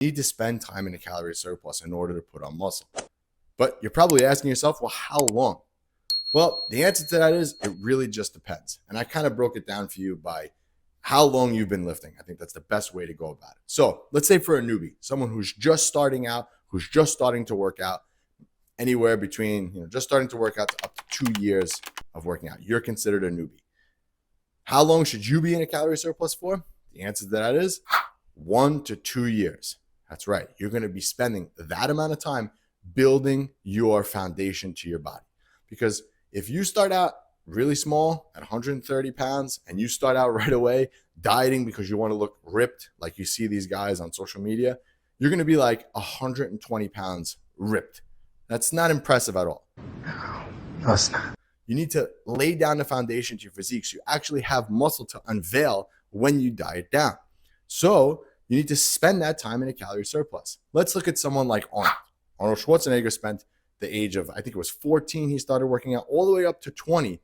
You need to spend time in a calorie surplus in order to put on muscle. But you're probably asking yourself, well, how long? Well, the answer to that is it really just depends. And I kind of broke it down for you by how long you've been lifting. I think that's the best way to go about it. So let's say for a newbie, someone who's just starting out, who's just starting to work out, anywhere between, just starting to work out to up to 2 years of working out, you're considered a newbie. How long should you be in a calorie surplus for? The answer to that is 1 to 2 years. That's right. You're going to be spending that amount of time building your foundation to your body. Because if you start out really small at 130 pounds and you start out right away dieting because you want to look ripped, like you see these guys on social media, you're going to be like 120 pounds ripped. That's not impressive at all. No, it's not. You need to lay down the foundation to your physique so you actually have muscle to unveil when you diet down. So you need to spend that time in a calorie surplus. Let's look at someone like Arnold. Arnold Schwarzenegger spent the age of, I think it was 14, he started working out all the way up to 20,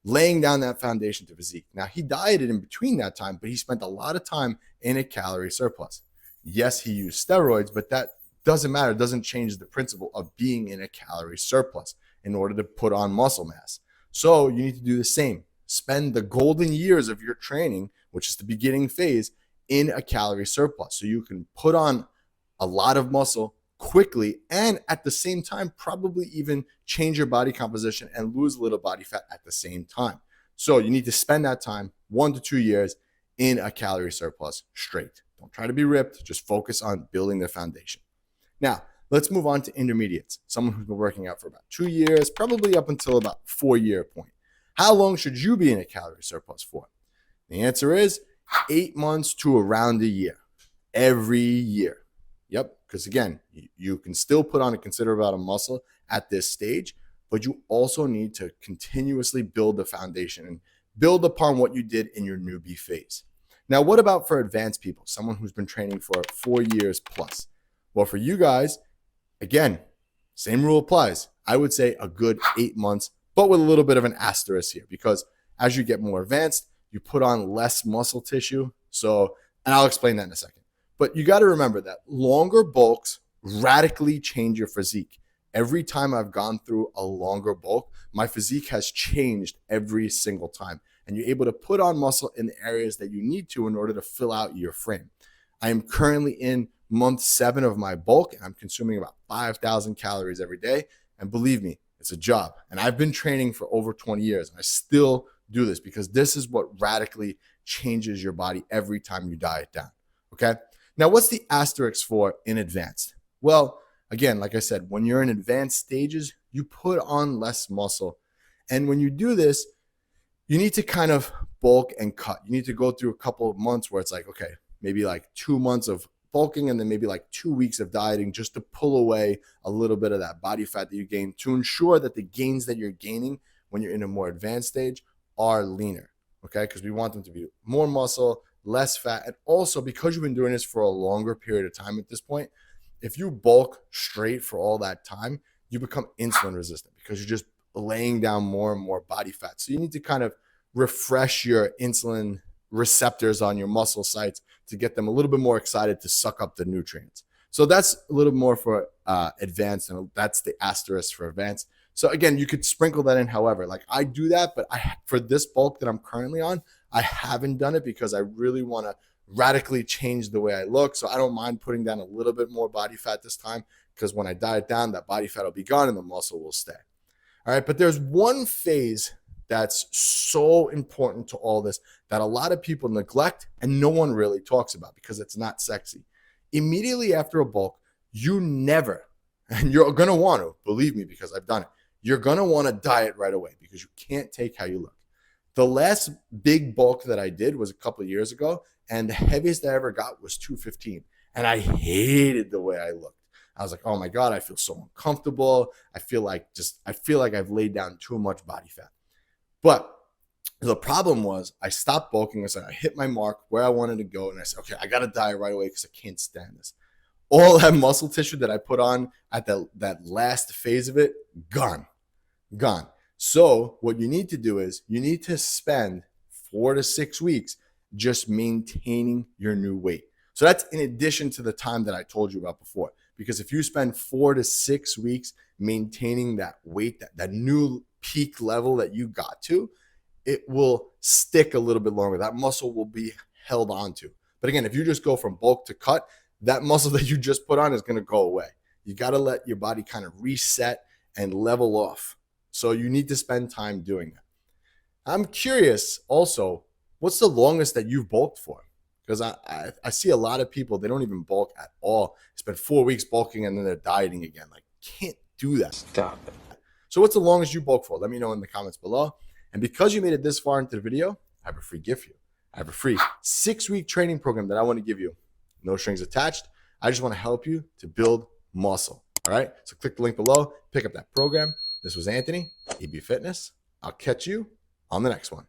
laying down that foundation to physique. Now, he dieted in between that time, but he spent a lot of time in a calorie surplus. Yes, he used steroids, but that doesn't matter. It doesn't change the principle of being in a calorie surplus in order to put on muscle mass. So you need to do the same. Spend the golden years of your training, which is the beginning phase, in a calorie surplus so you can put on a lot of muscle quickly and at the same time probably even change your body composition and lose a little body fat at the same time. So you need to spend that time 1 to 2 years in a calorie surplus straight. Don't try to be ripped. Just focus on building the foundation. Now, let's move on to intermediates. Someone who's been working out for about 2 years, probably up until about 4-year point. How long should you be in a calorie surplus for? The answer is 8 months to around a year, every year. Yep, because again, you can still put on a considerable amount of muscle at this stage, but you also need to continuously build the foundation and build upon what you did in your newbie phase. Now, what about for advanced people, someone who's been training for 4 years plus? Well, for you guys, again, same rule applies. I would say a good 8 months, but with a little bit of an asterisk here, because as you get more advanced, you put on less muscle tissue. So, and I'll explain that in a second. But you got to remember that longer bulks radically change your physique. Every time I've gone through a longer bulk, my physique has changed every single time. And you're able to put on muscle in the areas that you need to in order to fill out your frame. I am currently in month 7 of my bulk, and I'm consuming about 5,000 calories every day. And believe me, it's a job. And I've been training for over 20 years. And I still do this because this is what radically changes your body every time you diet down. Okay? Now, what's the asterisk for in advanced? Well, again, like I said, when you're in advanced stages, you put on less muscle. And when you do this, you need to kind of bulk and cut. You need to go through a couple of months where it's like, okay, maybe like 2 months of bulking and then maybe like 2 weeks of dieting just to pull away a little bit of that body fat that you gain to ensure that the gains that you're gaining when you're in a more advanced stage are leaner, okay? Because we want them to be more muscle, less fat. And also because you've been doing this for a longer period of time at this point, if you bulk straight for all that time, you become insulin resistant because you're just laying down more and more body fat. So you need to kind of refresh your insulin receptors on your muscle sites to get them a little bit more excited to suck up the nutrients. So that's a little more for advanced, and that's the asterisk for advanced. So again, you could sprinkle that in however. Like I do that, but for this bulk that I'm currently on, I haven't done it because I really want to radically change the way I look. So I don't mind putting down a little bit more body fat this time because when I diet down, that body fat will be gone and the muscle will stay. All right, but there's one phase that's so important to all this that a lot of people neglect and no one really talks about because it's not sexy. Immediately after a bulk, you never, and you're going to want to, believe me, because I've done it, you're going to want to diet right away because you can't take how you look. The last big bulk that I did was a couple of years ago, and the heaviest I ever got was 215, and I hated the way I looked. I was like, oh my God, I feel so uncomfortable. I feel like I've laid down too much body fat. But the problem was I stopped bulking. I said, I hit my mark where I wanted to go. And I said, okay, I got to diet right away because I can't stand this. All that muscle tissue that I put on at that last phase of it, gone. So what you need to do is you need to spend 4 to 6 weeks just maintaining your new weight. So that's in addition to the time that I told you about before. Because if you spend 4 to 6 weeks maintaining that weight, that new peak level that you got to, it will stick a little bit longer. That muscle will be held onto. But again, if you just go from bulk to cut, that muscle that you just put on is going to go away. You got to let your body kind of reset and level off. So you need to spend time doing that. I'm curious also, what's the longest that you've bulked for? Because I see a lot of people, they don't even bulk at all. Spend 4 weeks bulking and then they're dieting again. Like, can't do that. Stop it. So what's the longest you bulk for? Let me know in the comments below. And because you made it this far into the video, I have a free gift for you. I have a free 6-week training program that I want to give you. No strings attached. I just want to help you to build muscle. All right. So click the link below, pick up that program. This was Anthony, EB Fitness. I'll catch you on the next one.